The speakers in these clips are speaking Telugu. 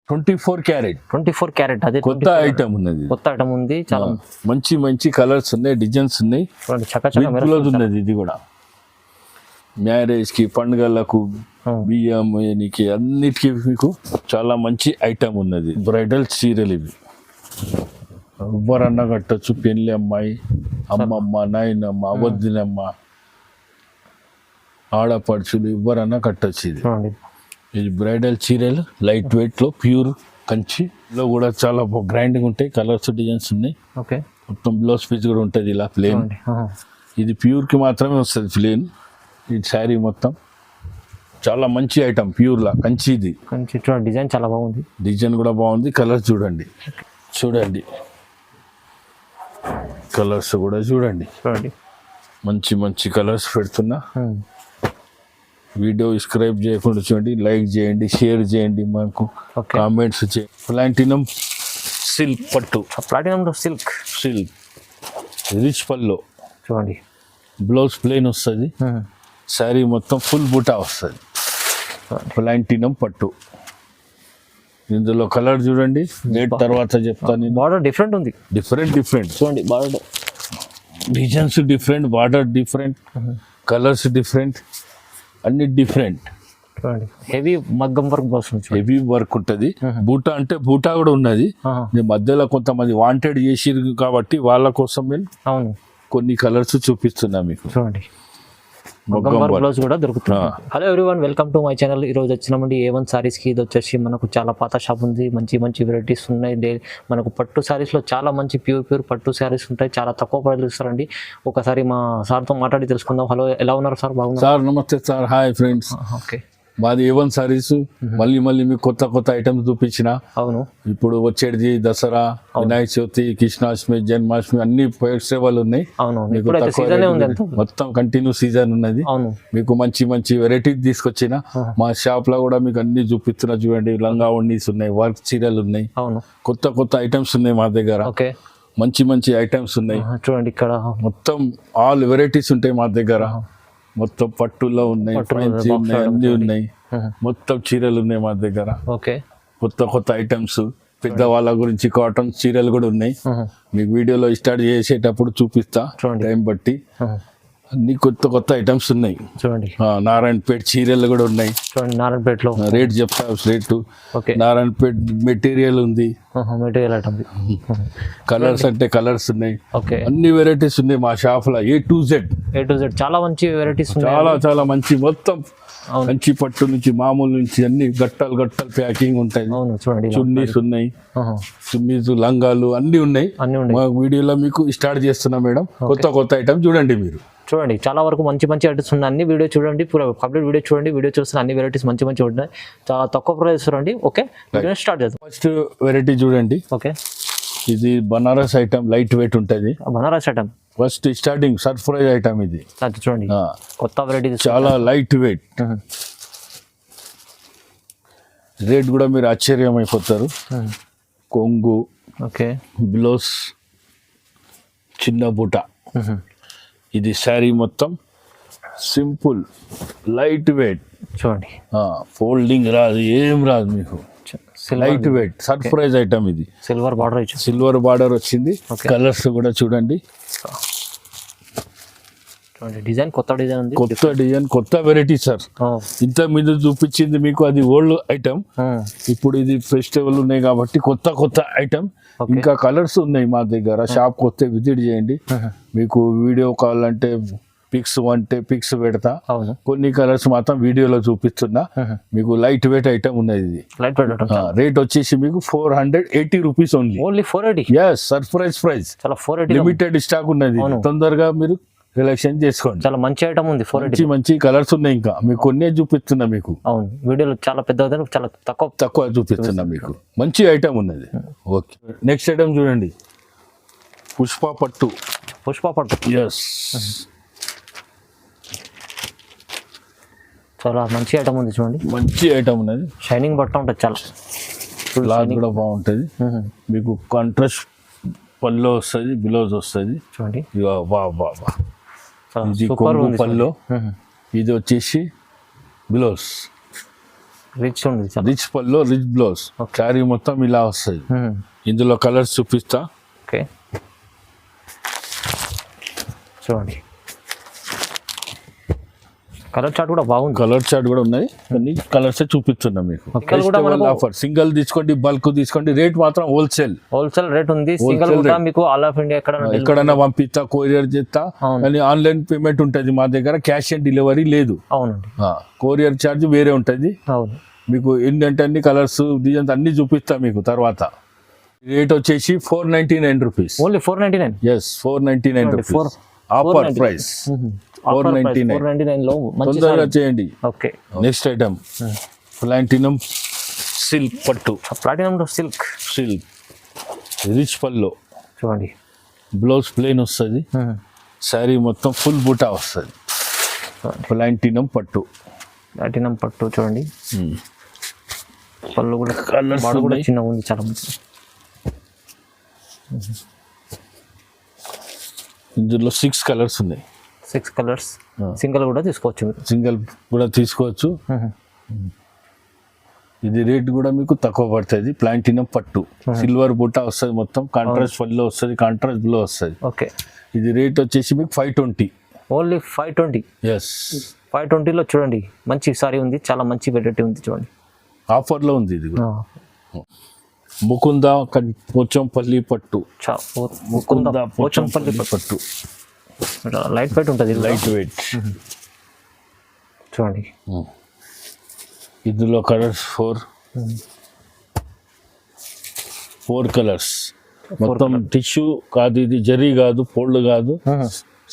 24 క్యారెట్ 24 క్యారెట్ అదే కొత్త ఐటమ్ ఉన్నది. కొత్త ఐటమ్ ఉంది. చాలా మంచి మంచి కలర్స్ ఉన్నాయి, డిజైన్స్ ఉన్నాయి. చక్కచక్క ఉన్నది. ఇది కూడా మ్యారేజ్ కి, పండుగలకు, బియ్యానికి అన్నిటికీ మీకు చాలా మంచి ఐటమ్ ఉన్నది. బ్రైడల్ చీరలు ఇవి ఎవరన్నా కట్టచ్చు. పెళ్లి అమ్మాయి, అమ్మమ్మ, నాయనమ్మ, వద్దినమ్మ, ఆడపడుచులు ఎవరన్నా కట్టచ్చు. ఇది బ్రైడల్ చీరలు లైట్ వెయిట్ లో ప్యూర్ కంచిలో కూడా చాలా గ్రాండ్గా ఉంటాయి. కలర్స్, డిజైన్స్ ఉన్నాయి. మొత్తం బ్లౌజ్ పీస్ కూడా ఉంటుంది ఇలా ప్లేన్. ఇది ప్యూర్ కి మాత్రమే వస్తుంది ప్లేన్. ఇది శారీ మొత్తం చాలా మంచి ఐటమ్, ప్యూర్ లా కంచి. ఇది డిజైన్ చాలా బాగుంది. డిజైన్ కూడా బాగుంది. కలర్స్ చూడండి, కలర్స్ కూడా చూడండి. మంచి మంచి కలర్స్ పెడుతున్నా. వీడియో సబ్స్క్రైబ్ చేయకుండా చూడండి, లైక్ చేయండి, షేర్ చేయండి, మాకు కామెంట్స్ చేయండి. ప్లాటినం సిల్క్ పట్టు, ప్లాటినం సిల్క్ రిచ్ పల్లో చూడండి. బ్లౌజ్ ప్లెయిన్ వస్తుంది. శారీ మొత్తం ఫుల్ బూటా వస్తుంది. ప్లాటినం పట్టు. ఇందులో కలర్ చూడండి, రేట్ తర్వాత చెప్తాను. బార్డర్ డిఫరెంట్ ఉంది. డిఫరెంట్ చూడండి, border designs different, border different, colours different, అన్ని డిఫరెంట్. హెవీ మగ్గం వర్క్ బ్లౌజ్, హెవీ వర్క్ ఉంటుంది. బూటా అంటే బూటా కూడా ఉన్నది. మధ్యలో కొంతమంది వాంటెడ్ చేసిరు కాబట్టి వాళ్ళ కోసం నేను కొన్ని కలర్స్ చూపిస్తున్నా మీకు. చూడండి, మగ్గం వర్క్ బ్లౌజ్ కూడా దొరుకుతుంది. Hello everyone, welcome to my channel. ఈ రోజు వచ్చినామండి A1 సారీస్కి. ఇది వచ్చేసి మనకు చాలా పాత షాప్ ఉంది. మంచి మంచి వెరైటీస్ ఉన్నాయి. మనకు పట్టు శారీస్లో చాలా మంచి ప్యూర్ పట్టు శారీస్ ఉంటాయి. చాలా తక్కువ ప్రైస్లు ఇస్తారండి. ఒకసారి మా సార్తో మాట్లాడి తెలుసుకుందాం. హలో, ఎలా ఉన్నారు సార్? బాగున్నారు సార్? నమస్తే సార్. Hi friends. ఓకే, మాది A1 సారీస్. మళ్ళీ మీకు కొత్త ఐటమ్స్ చూపించిన. అవును, ఇప్పుడు వచ్చేది దసరా, వినాయక చవితి, కృష్ణాష్టమి, జన్మాష్టమి అన్ని ఫెస్టివల్ ఉన్నాయి. మొత్తం కంటిన్యూ సీజన్ ఉన్నది. మీకు మంచి మంచి వెరైటీ తీసుకొచ్చిన. మా షాప్ లో కూడా మీకు అన్ని చూపిస్తున్నా. చూడండి, లంగా ఓణీస్ ఉన్నాయి, వర్క్ చీరలు ఉన్నాయి, కొత్త ఐటమ్స్ ఉన్నాయి మా దగ్గర. మంచి ఐటమ్స్ ఉన్నాయి. చూడండి, ఇక్కడ మొత్తం ఆల్ వెరైటీస్ ఉంటాయి మా దగ్గర. మొత్తం పట్టులో ఉన్నాయి, ఫ్యాన్సీ ఉన్నాయి, అన్ని ఉన్నాయి. మొత్తం చీరలు ఉన్నాయి మా దగ్గర. కొత్త ఐటమ్స్. పెద్దవాళ్ళ గురించి కాటన్ చీరలు కూడా ఉన్నాయి. మీకు వీడియోలో స్టార్ట్ చేసేటప్పుడు చూపిస్తా టైం బట్టి. అన్ని కొత్త ఐటమ్స్ ఉన్నాయి. చూడండి, నారాయణపేట చీరలు కూడా ఉన్నాయి. చూడండి, నారాయణపేటలో రేట్ చెప్తా. రేటు నారాయణపేట మెటీరియల్ ఉంది. కలర్స్ అంటే కలర్స్ ఉన్నాయి. అన్ని వెరైటీస్ ఉన్నాయి మా షాప్ లో. A to Z చాలా మంచి వెరైటీస్, చాలా మంచి. మొత్తం మంచి పట్టు నుంచి మామూలు నుంచి అన్ని గట్టలు ప్యాకింగ్ ఉంటాయి. చున్నీస్ ఉన్నాయి, చున్నీస్, లంగాలు అన్ని ఉన్నాయి. మా వీడియోలో మీకు స్టార్ట్ చేస్తున్నా మేడం. కొత్త ఐటమ్ చూడండి మీరు. చూడండి, చాలా వరకు మంచి ఐటమ్స్ ఉన్నాయి. అన్ని వీడియో చూడండి, కంప్లీట్ వీడియో చూడండి. వీడియో చూస్తున్న అన్ని వెరైటీస్ మంచి ఉన్నాయి. చాలా తక్కువ ప్రైస్ చూడండి. ఓకే, స్టార్ట్ చేద్దాం. ఫస్ట్ వెరైటీ చూడండి. ఓకే, ఇది బనారస్ ఐటమ్, లైట్ వెయిట్ ఉంటుంది. Banaras item first starting surprise item ఇది. చూడండి, కొత్త వెరైటీ, చాలా లైట్ వెయిట్. రేట్ కూడా మీరు ఆశ్చర్యం అయిపోతారు. కొంగు, బ్లౌజ్, చిన్న బూట. ఇది శారీ మొత్తం సింపుల్ లైట్ వెయిట్. చూడండి, ఫోల్డింగ్ రాదు, ఏం రాదు మీకు. లైట్ వెయిట్ సర్ప్రైజ్ ఐటమ్ ఇది. సిల్వర్ బార్డర్ వచ్చింది. కలర్స్ కూడా చూడండి. డిజైన్ కొత్త డిజైన్, కొత్త వెరైటీ సార్. ఇంత మీద చూపించింది మీకు అది ఓల్డ్ ఐటమ్. ఇప్పుడు ఇది ఫెస్టివల్ ఉన్నాయి కాబట్టి కొత్త ఐటమ్. ఇంకా కలర్స్ ఉన్నాయి మా దగ్గర. షాప్ వస్తే విజిట్ చేయండి. మీకు వీడియో కాల్ అంటే పిక్స్ పెడతా. కొన్ని కలర్స్ మాత్రం వీడియోలో చూపిస్తున్నా. మీకు లైట్ వెయిట్ ఐటమ్ ఉన్నది. ఇది రేట్ వచ్చేసి మీకు 480 rupees only. 480. yes, surprise price. Limited stock ఉన్నది. తొందరగా మీరు సెలెక్షన్ చేసుకోండి. చాలా మంచి ఐటమ్ ఉంది. 480 మంచి కలర్స్ ఉన్నాయి. ఇంకా మీకు కొన్ని చూపిస్తున్నా మీకు. వీడియోలో చాలా పెద్ద, చాలా తక్కువ చూపిస్తున్నా మీకు. మంచి ఐటమ్ ఉన్నది. ఓకే, నెక్స్ట్ ఐటమ్ చూడండి. పుష్ప పట్టు. ఎస్, చాలా మంచి ఐటమ్ ఉంది. చూడండి, మంచి ఐటమ్ ఉన్నది. షైనింగ్ బట్ట ఉంటుంది. చాలా క్లాత్ కూడా బాగుంటుంది. మీకు కాంట్రాస్ట్ పల్లో వస్తుంది, బ్లౌజ్ వస్తుంది. చూడండి, ఇది కొంగు పల్లో. ఇది వచ్చేసి బ్లౌజ్. రిచ్ ఉంది చాలా. రిచ్ పల్లో రిచ్ బ్లౌజ్ శారీ మొత్తం ఇలా వస్తుంది. ఇందులో కలర్స్ చూపిస్తా. ఓకే చూడండి కలర్ చార్ట్ కూడా బాగుంది. కలర్ చార్ట్ కూడా ఉన్నాయి, కొన్ని కలర్స్ చూపిస్తున్నా మీకు. ఆఫర్ సింగిల్ తీసుకోండి, బల్క్ తీసుకోండి, రేట్ మాత్రం హోల్సేల్ రేట్ ఉంది. సింగిల్ కూడా మీకు ఆల్ ఆఫ్ ఇండియా ఎక్కడైనా పంపిస్తా, కొరియర్ చేస్తా, కానీ ఆన్లైన్ పేమెంట్ ఉంటుంది మా దగ్గర, క్యాష్ ఆన్ డెలివరీ లేదు. అవునండి, కొరియర్ ఛార్జ్ వేరే ఉంటుంది. అవును, మీకు ఏంటంటే అన్ని కలర్స్ డిజైన్స్ అన్ని చూపిస్తా మీకు తర్వాత. రేట్ వచ్చేసి 499 rupees. Only 499. Yes 499 rupees offer price. 499 లో తొందరగా చేయండి. Okay next item platinum silk పట్టు. ప్లాటినం సిల్క్ రిచ్ పల్లో చూడండి, బ్లౌజ్ ప్లెయిన్ వస్తుంది, శారీ మొత్తం ఫుల్ బూటా వస్తుంది. ప్లాటినం పట్టు చూడండి. పళ్ళు కూడా కలర్స్ కూడా చిన్నగా ఉంది, చాలా మంచి. ఇందులో 6 కలర్స్ ఉన్నాయి. 6 కలర్స్ సింగిల్ కూడా తీసుకోవచ్చు మీరు. సింగిల్ కూడా తీసుకోవచ్చు. ఇది రేట్ కూడా మీకు తక్కువ పడుతుంది. ప్లాటినం పట్టు సిల్వర్ బుట్ట వస్తుంది, మొత్తం కాంట్రాస్ట్ పళ్ళు వస్తుంది, కాంట్రాస్ట్ బ్లూ వస్తుంది. ఓకే ఇది రేట్ వచ్చేసి మీకు 520. ఓన్లీ 520. ఎస్ 520లో చూడండి మంచి సారీ ఉంది, చాలా మంచి వెరైటీ ఉంది చూడండి. ఆఫర్లో ఉంది ఇది కూడా. ముకుంద పోచంపల్లి పట్టు. పోచంపల్లి పట్టు లైట్ వెయిట్ ఉంటుంది. లైట్ వెయిట్ చూడండి. ఇందులో కలర్స్ 4 కలర్స్ మొత్తం. టిష్యూ కాదు, ఇది జరీ కాదు, పోల్డ్ కాదు,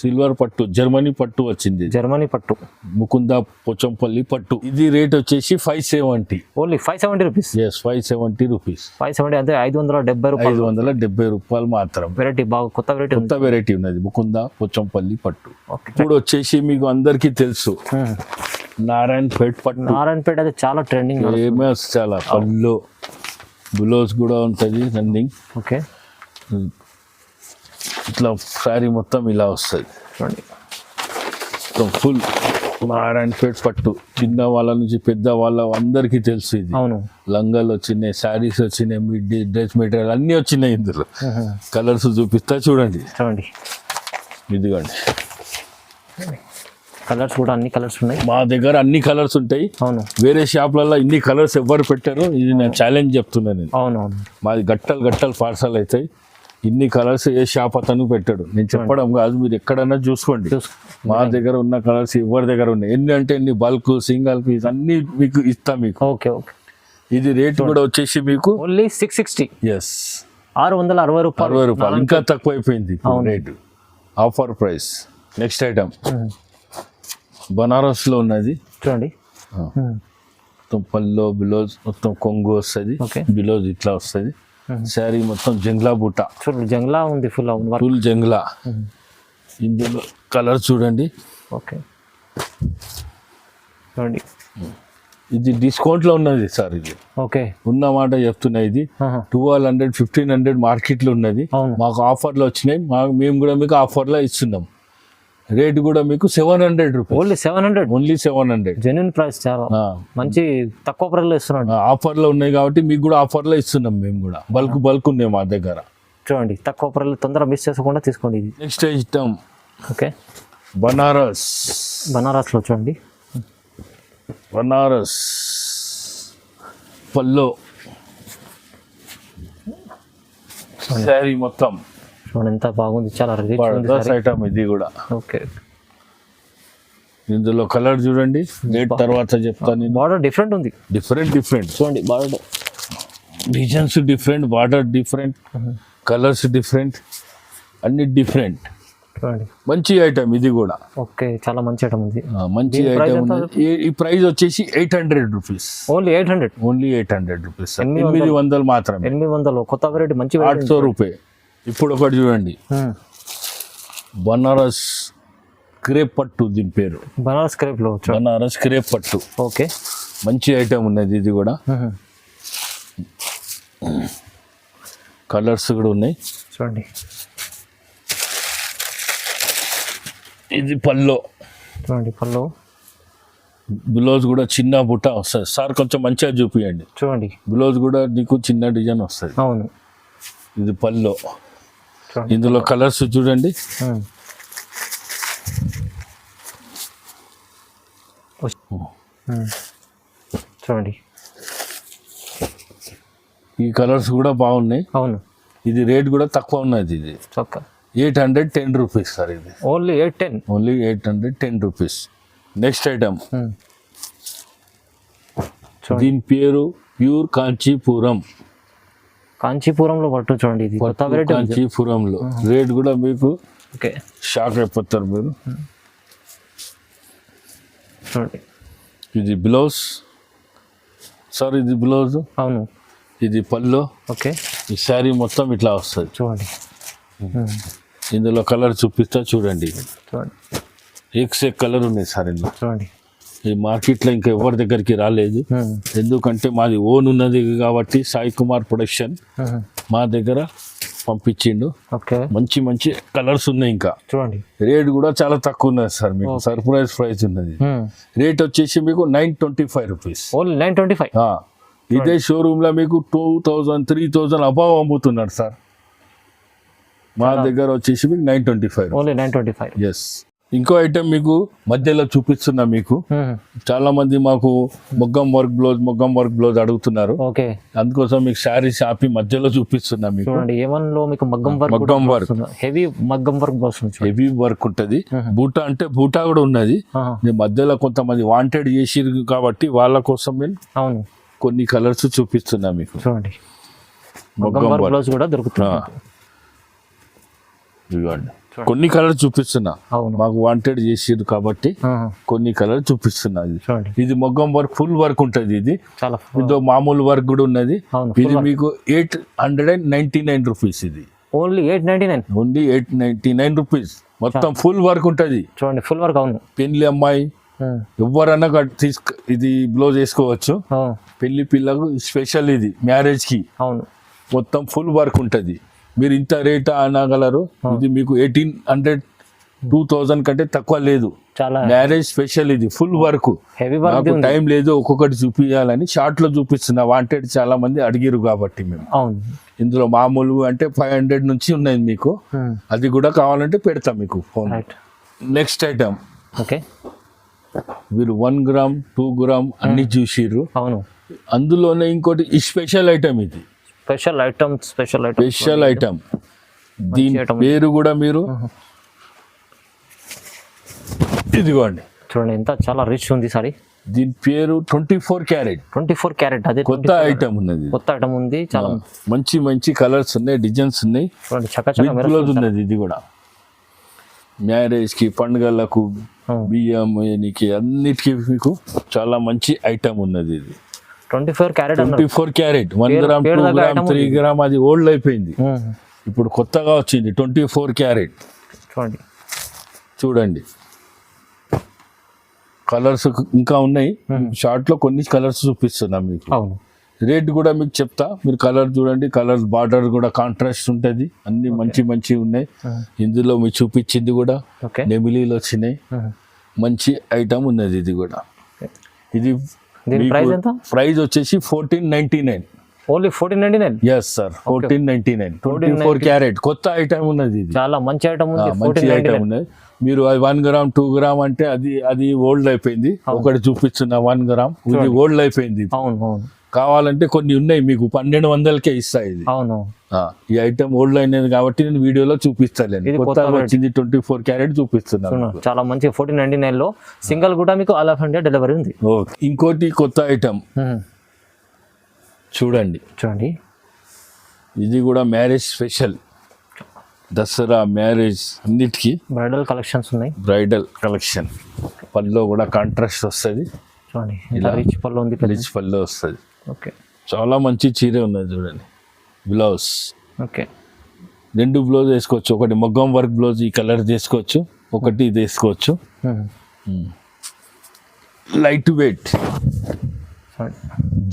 సిల్వర్ పట్టు, జర్మనీ పట్టు వచ్చింది. జర్మనీ పట్టు ముకుంద పోచంపల్లి పట్టు. ఇది రేట్ వచ్చేసి 570. Only 570 rupees. Yes 570 rupees. 570 అంటే 570 రూపాయలు. 570 రూపాయలు మాత్రం. వెరైటీ బాగా కొత్త వెరైటీ ఉన్నది ముకుంద పోచంపల్లి పట్టు. ఇప్పుడు వచ్చేసి మీకు అందరికీ తెలుసు నారాయణపేట్ పట్టు. నారాయణపేట అయితే చాలా ట్రెండింగ్, ఫేమస్. చాలా పళ్ళు బ్లౌజ్ కూడా ఉంటుంది రన్నింగ్. ఓకే ఇట్లా శారీ మొత్తం ఇలా వస్తుంది చూడండి, మొత్తం ఫుల్ నారాయణపేట్ పట్టు. చిన్న వాళ్ళ నుంచి పెద్ద వాళ్ళ అందరికీ తెలుసు ఇది. అవును, లంగాలు వచ్చినాయి, శారీస్ వచ్చినాయి, మీ డ్రెస్ మెటీరియల్ అన్నీ వచ్చినాయి. ఇందులో కలర్స్ చూపిస్తా చూడండి. ఇదిగోండి కలర్స్ కూడా అన్ని కలర్స్ ఉన్నాయి మా దగ్గర. అన్ని కలర్స్ ఉంటాయి. అవును, వేరే షాప్లలో ఇన్ని కలర్స్ ఎవరు పెట్టారు, ఇది నేను ఛాలెంజ్ చెప్తున్నాను నేను. అవునవును, మాది గట్టలు పార్సల్ అవుతాయి. ఇన్ని కలర్స్ ఏ షాప్ అతను పెట్టాడు, నేను చెప్పడం కాదు, మీరు ఎక్కడన్నా చూసుకోండి. మా దగ్గర ఉన్న కలర్స్ ఎవరి దగ్గర ఉన్నాయి. ఎన్ని అంటే ఎన్ని, బల్క్, సింగల్ పీస్ అన్ని మీకు ఇస్తాం మీకు. Okay okay. ఇది రేట్ కూడా వచ్చేసి మీకు ఓన్లీ 660. ఎస్ 660 రూపాయలు. ఇంకా తక్కువ అయిపోయింది rate, offer price. Next item Banaras లో ఉన్నది చూడండి. మొత్తం పల్లో బ్లౌజ్ మొత్తం కొంగు వస్తుంది, బ్లౌజ్ ఇట్లా వస్తుంది, శారీ మొత్తం జంగ్లా బుట్ట. చూడండి జంగ్లా ఉంది, ఫుల్ జంగ్లా. ఇందులో కలర్ చూడండి. ఓకే చూడండి, ఇది డిస్కౌంట్ లో ఉన్నది సార్. ఇది ఓకే ఉన్న మాట చెప్తున్నా. ఇది 1200 1500 మార్కెట్ లో ఉన్నది, మాకు ఆఫర్ లో వచ్చినాయి. మేము కూడా మీకు ఆఫర్ లో ఇస్తున్నాం. రేట్ కూడా మీకు 700 రూపీస్. ఓన్లీ 700. జెన్యూన్ ప్రైస్, చాలా మంచి తక్కువ ప్రైస్ లో ఇస్తున్నాం. ఆఫర్ లో ఉన్నాయి కాబట్టి మీకు కూడా ఆఫర్ లో ఇస్తున్నాం. మేము కూడా బల్క్ ఉన్నాయి మా దగ్గర. చూడండి తక్కువ ప్రైస్ లో తొందరగా మిస్ చేసుకోకుండా తీసుకోండి. ఇది నెక్స్ట్ ఐటమ్ ఓకే బనారస్ లో చూడండి. బనారస్ పల్లో శారీ మొత్తం చూడండి ఎంత బాగుంది, చాలా రిచ్ ఐటమ్ ఇది కూడా. ఓకే ఇందులో కలర్ చూడండి, రేట్ తర్వాత చెప్తాను. బార్డర్ డిఫరెంట్ ఉంది, డిఫరెంట్ చూడండి. Border designs different, border different, colours different, అన్ని డిఫరెంట్. చూడండి మంచి ఐటమ్ ఇది కూడా. ఓకే చాలా మంచి ఐటమ్ ఉంది. మంచి ఐటమ్. ఈ ప్రైస్ వచ్చేసి 800 రూపీస్. Only 800 rupees. 800 మాత్రమే. 800 కొత్త వెరైటీ, మంచి 800 రూపాయ. ఇప్పుడు ఒకటి చూడండి, బనారస్ క్రేప్ పట్టు, దీని పేరు బనారస్ క్రేప్ లో. బనారస్ క్రేప్ పట్టు. ఓకే మంచి ఐటమ్ ఉన్నది ఇది కూడా. కలర్స్ కూడా ఉన్నాయి చూడండి. ఇది పల్లో చూడండి, పల్లో బ్లౌజ్ కూడా చిన్న బుట్ట వస్తుంది సార్, కొంచెం మంచిగా చూపియండి. చూడండి బ్లౌజ్ కూడా నీకు చిన్న డిజైన్ వస్తుంది. అవును ఇది పల్లో. చూడండి. ఇందులో కలర్స్ చూడండి. ఉమ్. ఉమ్. చూడండి ఈ కలర్స్ కూడా బాగున్నాయి. అవును ఇది రేట్ కూడా తక్కువ ఉన్నది. ఇది చొక్క 810 రూపీస్ సార్. ఇది only 810. Only 810 rupees. Next item, దీని పేరు ప్యూర్ కాంచీపురం. కాంచీపురంలో పట్టు చూడండి, ఇది కొత్త వెరైటీ. కాంచీపురంలో రేట్ కూడా మీకు ఓకే షాక్ అయిపోతారు మీరు. చూడండి ఇది బ్లౌజ్ సార్, ఇది బ్లౌజ్. అవును ఇది పల్లో. ఓకే ఈ శారీ మొత్తం ఇట్లా వస్తుంది. చూడండి. ఇందులో కలర్ చూపిస్తా చూడండి. చూడండి ఎక్స్ కలర్ ఉన్నాయి సార్ ఇందులో. చూడండి ఈ మార్కెట్లో ఇంకా ఎవరి దగ్గరికి రాలేదు, ఎందుకంటే మాది ఓన్ ఉన్నది కాబట్టి సాయి కుమార్ ప్రొడక్షన్ మా దగ్గర పంపించిండు. ఓకే మంచి మంచి కలర్స్ ఉన్నాయి. ఇంకా చూడండి రేట్ కూడా చాలా తక్కువ ఉన్నది సార్, మీకు సర్ప్రైజ్ ప్రైస్ ఉన్నది. రేట్ వచ్చేసి మీకు 925 రూపీస్. ఓన్లీ 925. ఇదే షోరూమ్ లో మీకు 2000 3000 అబౌవ్ అమ్ముతున్నారు సార్. మా దగ్గర వచ్చేసి మీకు 925. ఓన్లీ 925. ఎస్. ఇంకో ఐటమ్ మీకు మధ్యలో చూపిస్తున్నా. మీకు చాలా మంది మాకు మొగ్గం వర్క్ బ్లౌజ్ అడుగుతున్నారు. ఓకే అందుకోసం మీకు శారీస్ ఆపి మధ్యలో చూపిస్తున్నా. మీకు చూడండి ఏమన్లో మీకు మగ్గం వర్క్, హెవీ మగ్గం వర్క్ వస్తుంది. హెవీ వర్క్ ఉంటది. బూటా అంటే బూటా కూడా ఉన్నది. మధ్యలో కొంతమంది వాంటెడ్ చేసిరు కాబట్టి వాళ్ళ కోసం నేను అవును కొన్ని కలర్స్ చూపిస్తున్నా మీకు. చూడండి మగ్గం వర్క్ బ్లౌజ్ కూడా దొరుకుతుంది. ఇవ్వండి కొన్ని కలర్ చూపిస్తున్నా. అవును మాకు వాంటెడ్ చేసిరు కాబట్టి కొన్ని కలర్ చూపిస్తున్నా. ఇది మొగ్గం వర్క్ ఫుల్ వర్క్ ఉంటది. ఇది చాలా ఇదో మామూలు వర్క్ కూడా ఉన్నది. ఇది మీకు 899 రూపీస్. ఇది ఓన్లీ 899. Only 899 rupees. మొత్తం ఫుల్ వర్క్ ఉంటది. చూడండి ఫుల్ వర్క్. అవును పెళ్లి అమ్మాయి ఎవరన్నా ఇది బ్లౌజ్ వేసుకోవచ్చు. పెళ్లి పిల్లకు స్పెషల్ ఇది, మ్యారేజ్ కి. అవును మొత్తం ఫుల్ వర్క్ ఉంటది. మీరు ఇంత రేట్ అనగలరు. ఇది మీకు 1800 2000 కంటే తక్కువ లేదు. చాలా మ్యారేజ్ స్పెషల్. ఇది full work. Heavy work. Time లేదు ఒక్కొక్కటి చూపించాలని షార్ట్ లో చూపిస్తున్నా. వాంటెడ్ చాలా మంది అడిగిరు కాబట్టి మేము. అవును ఇందులో మామూలు అంటే 500 నుంచి ఉన్నాయి మీకు. అది కూడా కావాలంటే పెడతాం మీకు ఫోన్. నెక్స్ట్ ఐటమ్, ఓకే మీరు 1 గ్రామ్ 2 గ్రామ్ అన్ని చూసిర్రు. అవును అందులోనే ఇంకోటి స్పెషల్ ఐటమ్. ఇది స్పెషల్ ఐటమ్. దీని పేరు కూడా మీరు ఇదిగోండి. చూడండి ఎంత చాలా రిచ్ ఉంది సారీ. దీని పేరు 24 క్యారెట్. అదే కొత్త ఐటమ్ ఉన్నది. కొత్త ఐటమ్ ఉంది. చాలా మంచి మంచి కలర్స్ ఉన్నాయి, డిజైన్స్ ఉన్నాయి. చూడండి ఉన్నది. ఇది కూడా మ్యారేజ్ కి, పండుగలకు, బియ్యం అన్నిటికీ మీకు చాలా మంచి ఐటమ్ ఉన్నది. ఇది 24 carrot. 24 carrot. 1 gram 2 gram 3 gram అది ఓల్డ్ అయిపోయింది. ఇప్పుడు కొత్తగా వచ్చింది 24 క్యారెట్. చూడండి కలర్స్ ఇంకా ఉన్నాయి. షార్ట్ లో కొన్ని కలర్స్ చూపిస్తున్నా మీకు. రేట్ కూడా మీకు చెప్తా. మీరు కలర్ చూడండి. కలర్స్ బార్డర్ కూడా కాంట్రాస్ట్ ఉంటుంది. అన్ని మంచి మంచి ఉన్నాయి. ఇందులో మీరు చూపించింది కూడా నెమిలీలు వచ్చినాయి. మంచి ఐటమ్ ఉన్నది. ఇది కూడా ఇది ప్రైస్ వచ్చేసి 1499. ఓన్లీ 1499. Yes sir 1499. 24 క్యారెట్ కొత్త ఐటమ్ ఉన్నది. ఇది చాలా మంచి ఐటమ్ ఉంది. మంచి ఐటమ్ ఉన్నది. మీరు 1 గ్రామ్ 2 గ్రామ్ అంటే అది ఓల్డ్ అయిపోయింది. ఒకటి చూపిస్తున్న 1 గ్రామ్ ఇది ఓల్డ్ అయిపోయింది. అవును కావాలంటే కొన్ని ఉన్నాయి మీకు 1200కే ఇస్తాయి. ఇది అవును ఈ ఐటమ్ ఓల్డ్ అయినది కాబట్టి నేను వీడియోలో చూపిస్తాను. కొత్తగా వచ్చింది 24 క్యారెట్ చూపిస్తున్నాను. చాలా మంచి 1499 లో సింగిల్ కూడా మీకు ఆల్ ఆఫ్ ఇండియా డెలివరీ ఉంది. ఇంకోటి కొత్త ఐటమ్ చూడండి. ఇది కూడా మ్యారేజ్ స్పెషల్. దసరా, మ్యారేజ్ అన్నిటికీ బ్రైడల్ కలెక్షన్స్ ఉన్నాయి. Bridal collection. పళ్ళు కూడా కాంట్రాస్ట్ వస్తుంది. రిచ్ పళ్ళు ఉంది. రిచ్ పళ్ళు వస్తుంది. ఓకే చాలా మంచి చీర ఉన్నది. చూడండి బ్లౌజ్. ఓకే 2 బ్లౌజ్ వేసుకోవచ్చు. ఒకటి మొగ్గం వర్క్ బ్లౌజ్ ఈ కలర్ చేసుకోవచ్చు. ఒకటి ఇది వేసుకోవచ్చు. లైట్ వెయిట్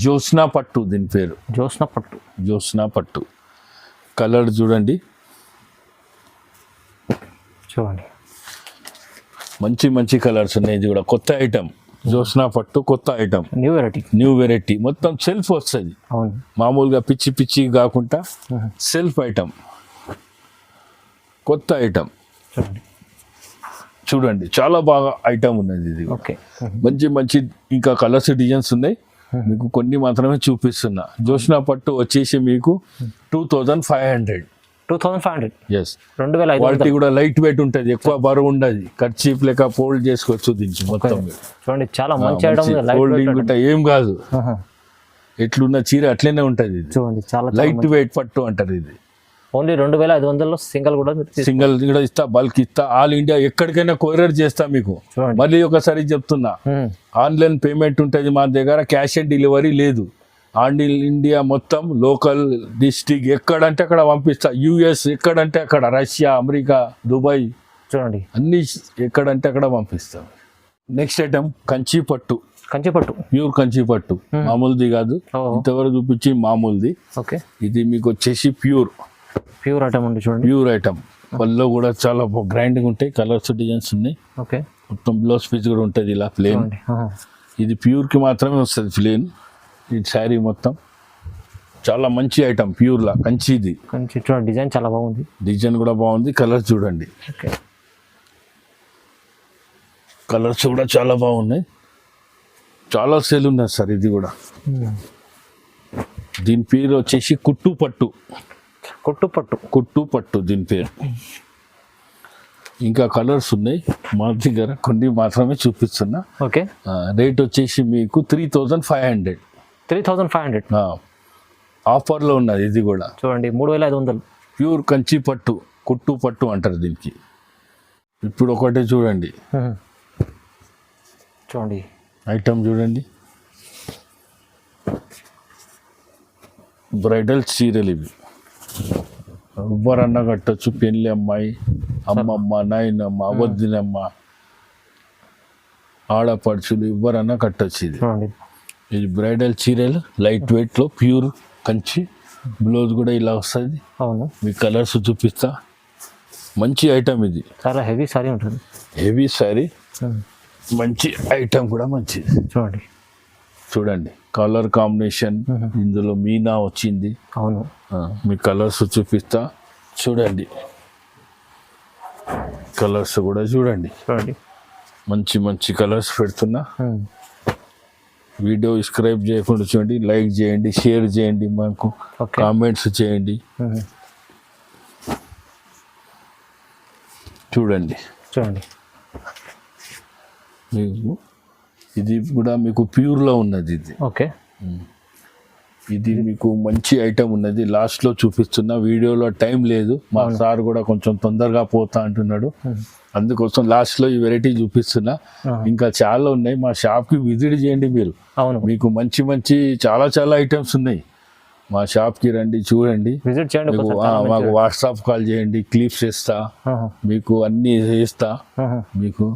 జ్యోత్స్నా పట్టు. దీని పేరు జ్యోత్స్నా పట్టు. కలర్ చూడండి. మంచి మంచి కలర్స్ ఉన్నాయి. ఇది కూడా కొత్త ఐటమ్. జోస్నా పట్టు కొత్త item, new variety. New variety, మొత్తం సెల్ఫ్ వస్తుంది. అవును. మామూలుగా పిచ్చి పిచ్చి కాకుండా సెల్ఫ్ ఐటమ్, కొత్త ఐటమ్. చూడండి. చూడండి చాలా బాగా ఐటమ్ ఉన్నది ఇది. ఓకే. మంచి మంచి ఇంకా కలర్స్ డిజైన్స్ ఉన్నాయి, మీకు కొన్ని మాత్రమే చూపిస్తున్నా. జోష్నా పట్టు వచ్చేసి మీకు 2500. 2500. ఎస్, 2500. క్వాలిటీ కూడా లైట్ వెయిట్ ఉంటుంది, ఎక్కువ బరువు ఉండదు. కర్చీఫ్ లెక్క ఫోల్డ్ చేసుకోవచ్చు దీనికి మొత్తం. చూడండి చాలా మంచి ఐటమ్. ఫోల్డింగ్ గిట్ట ఏం కాదు, ఎట్లున్న చీర అట్లనే ఉంటది ఇది. చూడండి చాలా లైట్ వెయిట్ పట్టు అంటారు ఇది. ఓన్లీ 2500 సింగల్ కూడా సింగల్ కూడా ఇస్తా, బల్క్ ఇస్తా, ఆల్ ఇండియా ఎక్కడికైనా కొరియర్ చేస్తా మీకు. చూడండి. మళ్ళీ ఒకసారి చెప్తున్నా, ఆన్లైన్ పేమెంట్ ఉంటుంది మా దగ్గర, క్యాష్ ఆన్ డెలివరీ లేదు. ఆల్ ఇండియా మొత్తం లోకల్ డిస్ట్రిక్ట్ ఎక్కడంటే అక్కడ పంపిస్తా. యుఎస్ ఎక్కడంటే అక్కడ, రష్యా, అమెరికా, దుబాయ్, చూడండి అన్ని ఎక్కడంటే అక్కడ పంపిస్తాం. నెక్స్ట్ ఐటమ్ కంచి పట్టు. కంచి పట్టు, ప్యూర్ కంచి పట్టు, మామూలుది కాదు. ఇంతవరకు చూపించి మామూలుది. ఓకే. ఇది మీకు వచ్చేసి ప్యూర్ ఐటమ్ అండి. చూడండి ప్యూర్ ఐటమ్, పళ్ళు కూడా చాలా గ్రాండ్గా ఉంటాయి, కలర్స్ డిజైన్స్ ఉన్నాయి. ఓకే. మొత్తం బ్లౌజ్ పీస్ కూడా ఉంటుంది ఇలా ప్లేన్. ఇది ప్యూర్కి మాత్రమే వస్తుంది ప్లేన్. ఈ శారీ మొత్తం చాలా మంచి ఐటమ్, ప్యూర్లా కంచిది. కంచి చూడండి, డిజైన్ చాలా బాగుంది, డిజైన్ కూడా బాగుంది, కలర్స్ చూడండి. ఓకే. కలర్స్ కూడా చాలా బాగున్నాయి, చాలా సేల్ ఉన్నాయి సార్. ఇది కూడా దీని పేరు వచ్చేసి కుట్టు పట్టు. కుట్టు పట్టు దీని పేరు. ఇంకా కలర్స్ ఉన్నాయి మా దగ్గర, కొన్ని మాత్రమే చూపిస్తున్నా. ఓకే. రేట్ వచ్చేసి మీకు 3500. 3500 ఆఫర్లో ఉన్నది ఇది కూడా. చూడండి 3500. ప్యూర్ కంచి పట్టు, కుట్టు పట్టు అంటారు దీనికి. ఇప్పుడు ఒకటే చూడండి, చూడండి ఐటమ్ చూడండి. బ్రైడల్ చీరలు ఇవి, ఎవరన్నా కట్టచ్చు. పెళ్ళి అమ్మాయి, అమ్మమ్మ, నాయనమ్మ, వద్దినమ్మ, ఆడపడుచులు ఎవరన్నా కట్టచ్చు. ఇది ఇది బ్రైడల్ చీరలు, లైట్ వెయిట్లో, ప్యూర్ కంచి. బ్లౌజ్ కూడా ఇలా వస్తుంది. అవును. మీ కలర్స్ చూపిస్తా. మంచి ఐటమ్ ఇది, చాలా హెవీ సారీ ఉంటుంది. హెవీ సారీ, మంచి ఐటమ్ కూడా మంచిది. చూడండి చూడండి కలర్ కాంబినేషన్, ఇందులో మీనా వచ్చింది. అవును. మీ కలర్స్ చూపిస్తా. చూడండి కలర్స్ కూడా చూడండి. మంచి మంచి కలర్స్ పెడుతున్నా. వీడియో సబ్స్క్రైబ్ చేయకుండా చూడండి, లైక్ చేయండి, షేర్ చేయండి, మాకు కామెంట్స్ చేయండి. చూడండి మీకు ఇది కూడా మీకు ప్యూర్లో ఉన్నది ఇది. ఓకే. ఇది మీకు మంచి ఐటమ్ ఉన్నది, లాస్ట్లో చూపిస్తున్నా. వీడియోలో టైం లేదు, మా సార్ కూడా కొంచెం తొందరగా పోతా అంటున్నాడు, అందుకోసం లాస్ట్లో ఈ వెరైటీ చూపిస్తున్నా. ఇంకా చాలా ఉన్నాయి, మా షాప్కి విజిట్ చేయండి మీరు. అవును, మీకు మంచి మంచి చాలా చాలా ఐటమ్స్ ఉన్నాయి. మా షాప్కి రండి, చూడండి, విజిట్ చేయండి. మాకు వాట్సాప్ కాల్ చేయండి, క్లిప్స్ ఇస్తా, మీకు అన్నీ ఇస్తా. మీకు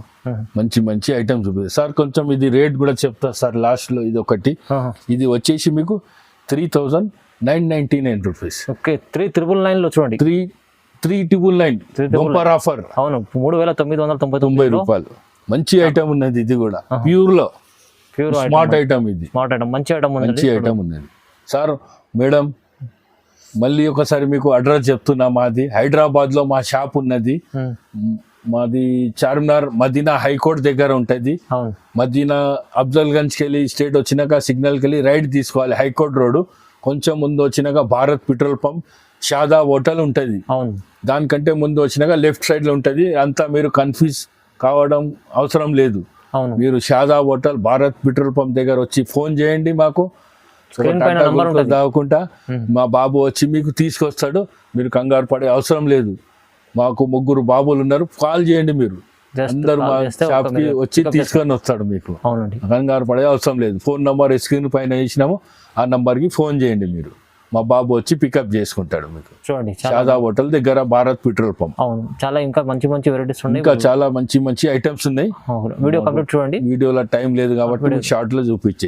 మంచి మంచి ఐటమ్స్ చూపిస్తా సార్. కొంచెం ఇది రేట్ కూడా చెప్తా సార్ లాస్ట్లో. ఇది ఒకటి, ఇది వచ్చేసి మీకు 3999 రూపీస్. ఓకే. 3999 చూడండి, 3999 బంపర్ ఆఫర్. అవును, 3999 రూపాయలు. మంచి ఐటమ్ ఉన్నది ఇది కూడా, ప్యూర్ స్మార్ట్ ఐటమ్. ఇది మంచి ఐటమ్ ఉన్నది సార్. మేడం మళ్ళీ ఒకసారి మీకు అడ్రస్ చెప్తున్నా. మాది హైదరాబాద్లో మా షాప్ ఉన్నది. మాది చార్మినార్ మదీనా హైకోర్ట్ దగ్గర ఉంటుంది. మదీనా అఫ్జల్గంజ్కి వెళ్ళి స్టేట్ వచ్చినాక సిగ్నల్కి వెళ్ళి రైట్ తీసుకోవాలి, హైకోర్ట్ రోడ్డు. కొంచెం ముందు వచ్చినాక భారత్ పెట్రోల్ పంప్, షాదా హోటల్ ఉంటుంది. దానికంటే ముందు వచ్చినాక లెఫ్ట్ సైడ్లో ఉంటుంది. అంతా మీరు కన్ఫ్యూజ్ కావడం అవసరం లేదు. మీరు షాదా హోటల్, భారత్ పెట్రోల్ పంప్ దగ్గర వచ్చి ఫోన్ చేయండి మాకు. దాక్కుంటా మా బాబు వచ్చి మీకు తీసుకొస్తాడు. మీరు కంగారు పడే అవసరం లేదు. మాకు 3 బాబులు ఉన్నారు, కాల్ చేయండి మీరు. అందరూ మా షాప్కి వచ్చి తీసుకొని వస్తాడు. మీకు కంగారు పడే అవసరం లేదు. ఫోన్ నెంబర్ స్క్రీన్ పైన వేసినాము, ఆ నెంబర్కి ఫోన్ చేయండి మీరు. మా బాబు వచ్చి పికప్ చేసుకుంటాడు మీకు. చూడండి షాదా హోటల్ దగ్గర భారత్ పెట్రోల్ పంప్. అవును, చాలా ఇంకా మంచి మంచి వెరైటీస్ ఉన్నాయి, ఇంకా చాలా మంచి మంచి ఐటమ్స్ ఉన్నాయి. వీడియో కంప్లీట్ చూడండి. వీడియోలో టైం లేదు కాబట్టి షార్ట్ లో చూపించేసి